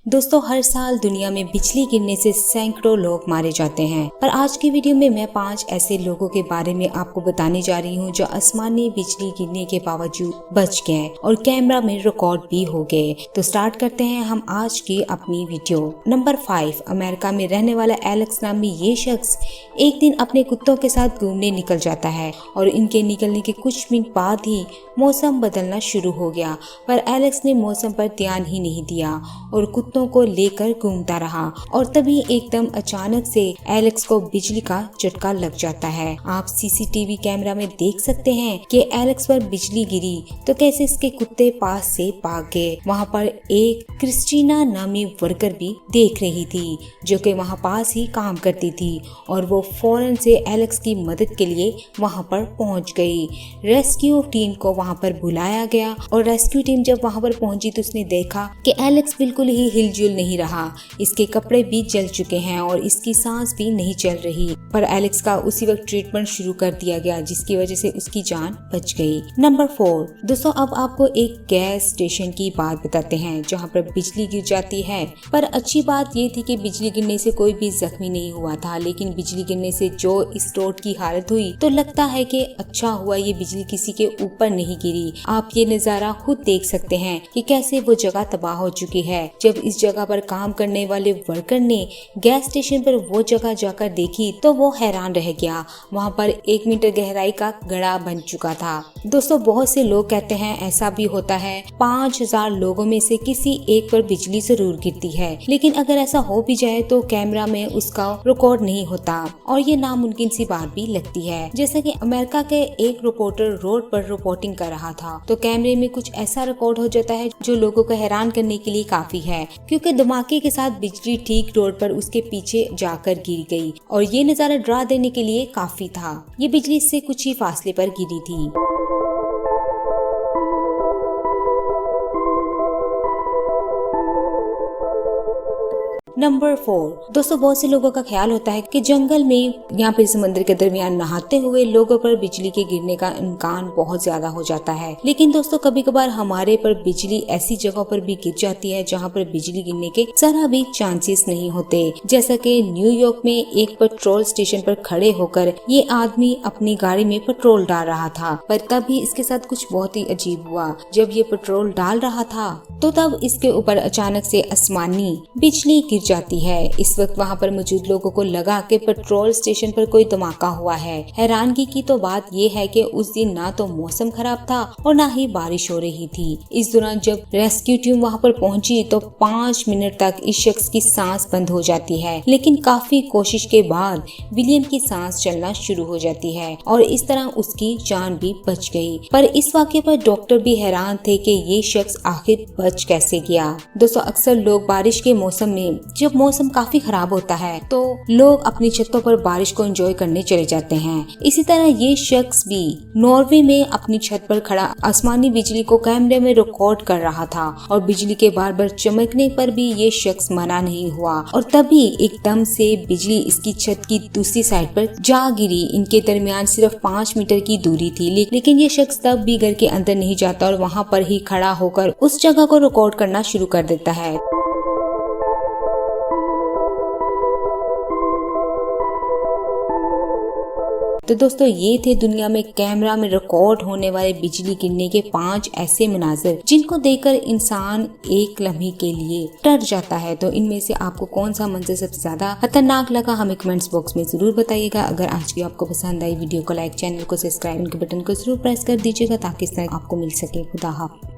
दोस्तों, हर साल दुनिया में बिजली गिरने से सैकड़ों लोग मारे जाते हैं, पर आज की वीडियो में मैं 5 ऐसे लोगों के बारे में आपको बताने जा रही हूँ जो आसमानी बिजली गिरने के बावजूद बच गए और कैमरा में रिकॉर्ड भी हो गए। तो स्टार्ट करते हैं हम आज की अपनी वीडियो। नंबर 5, अमेरिका में रहने वाला एलेक्स नामी ये शख्स एक दिन अपने कुत्तों के साथ घूमने निकल जाता है और इनके निकलने के कुछ मिनट बाद ही मौसम बदलना शुरू हो गया, पर एलेक्स ने मौसम पर ध्यान ही नहीं दिया और कुत्तों को लेकर घूमता रहा और तभी एकदम अचानक से एलेक्स को बिजली का झटका लग जाता है। आप सीसीटीवी कैमरा में देख सकते हैं कि एलेक्स पर बिजली गिरी तो कैसे इसके कुत्ते पास से भाग गए। वहाँ पर एक क्रिस्टीना नामी वर्कर भी देख रही थी जो कि वहाँ पास ही काम करती थी और वो फौरन से एलेक्स की मदद के लिए वहाँ पर पहुँच गई। रेस्क्यू टीम को वहाँ पर बुलाया गया और रेस्क्यू टीम जब वहाँ पर पहुंची तो उसने देखा कि एलेक्स बिल्कुल ही हिलजुल नहीं रहा, इसके कपड़े भी जल चुके हैं और इसकी सांस भी नहीं चल रही। पर एलेक्स का उसी वक्त ट्रीटमेंट शुरू कर दिया गया जिसकी वजह से उसकी जान बच गई। नंबर 4, दोस्तों अब आपको एक गैस स्टेशन की बात बताते हैं जहाँ पर बिजली गिर जाती है। पर अच्छी बात ये थी कि बिजली गिरने से कोई भी जख्मी नहीं हुआ था, लेकिन बिजली गिरने से जो इस रोड की हालत हुई तो लगता है कि अच्छा हुआ ये बिजली किसी के ऊपर नहीं गिरी। आप ये नजारा खुद देख सकते हैं कि कैसे वो जगह तबाह हो चुकी है। जब इस जगह पर काम करने वाले वर्कर ने गैस स्टेशन पर वो जगह जाकर देखी तो वो हैरान रह गया। वहाँ पर 1 मीटर गहराई का गड्ढा बन चुका था। दोस्तों, बहुत से लोग कहते हैं ऐसा भी होता है 5000 लोगों में से किसी एक पर बिजली जरूर गिरती है, लेकिन अगर ऐसा हो भी जाए तो कैमरा में उसका रिकॉर्ड नहीं होता और ये नामुमकिन सी बात भी लगती है। जैसे कि अमेरिका के एक रिपोर्टर रोड पर रिपोर्टिंग कर रहा था तो कैमरे में कुछ ऐसा रिकॉर्ड हो जाता है जो लोगों को हैरान करने के लिए काफी है, क्योंकि धमाके के साथ बिजली ठीक रोड पर उसके पीछे जाकर गिर गई और ये नजारा डरा देने के लिए काफी था। ये बिजली से कुछ ही फासले पर गिरी थी। नंबर 4, दोस्तों बहुत से लोगों का ख्याल होता है कि जंगल में या फिर समुद्र के दरमियान नहाते हुए लोगों पर बिजली के गिरने का इम्कान बहुत ज्यादा हो जाता है, लेकिन दोस्तों कभी कभार हमारे पर बिजली ऐसी जगहों पर भी गिर जाती है जहां पर बिजली गिरने के जरा भी चांसेस नहीं होते। जैसा कि न्यूयॉर्क में एक पेट्रोल स्टेशन पर खड़े होकर ये आदमी अपनी गाड़ी में पेट्रोल डाल रहा था, पर तभी इसके साथ कुछ बहुत ही अजीब हुआ। जब ये पेट्रोल डाल रहा था तो तब इसके ऊपर अचानक से आसमानी बिजली गिर जाती है। इस वक्त वहाँ पर मौजूद लोगों को लगा कि पेट्रोल स्टेशन पर कोई धमाका हुआ है। हैरानगी की तो बात ये है कि उस दिन ना तो मौसम खराब था और ना ही बारिश हो रही थी। इस दौरान जब रेस्क्यू टीम वहाँ पर पहुंची तो 5 मिनट तक इस शख्स की सांस बंद हो जाती है, लेकिन काफी कोशिश के बाद विलियम की सांस चलना शुरू हो जाती है और इस तरह उसकी जान भी बच गई। पर इस वाक़े पर डॉक्टर भी हैरान थे कि ये शख्स आखिर बच कैसे गया। दोस्तों, अक्सर लोग बारिश के मौसम में जब मौसम काफी खराब होता है तो लोग अपनी छतों पर बारिश को एंजॉय करने चले जाते हैं। इसी तरह ये शख्स भी नॉर्वे में अपनी छत पर खड़ा आसमानी बिजली को कैमरे में रिकॉर्ड कर रहा था और बिजली के बार बार चमकने पर भी ये शख्स मना नहीं हुआ और तभी एकदम से बिजली इसकी छत की दूसरी साइड पर जा गिरी। इनके दरमियान सिर्फ 5 मीटर की दूरी थी, लेकिन ये शख्स तब भी घर के अंदर नहीं जाता और वहाँ पर ही खड़ा होकर उस जगह को रिकॉर्ड करना शुरू कर देता है। तो दोस्तों, ये थे दुनिया में कैमरा में रिकॉर्ड होने वाले बिजली गिरने के 5 ऐसे मनाजिर जिनको देखकर इंसान एक लम्हे के लिए डर जाता है। तो इनमें से आपको कौन सा मंजर सबसे ज्यादा खतरनाक लगा हमें कमेंट्स बॉक्स में जरूर बताइएगा। अगर आज की आपको पसंद आई वीडियो को लाइक, चैनल को सब्सक्राइब के बटन को जरूर प्रेस कर दीजिएगा ताकि इस तरह आपको मिल सके। खुदा हाफ़िज़।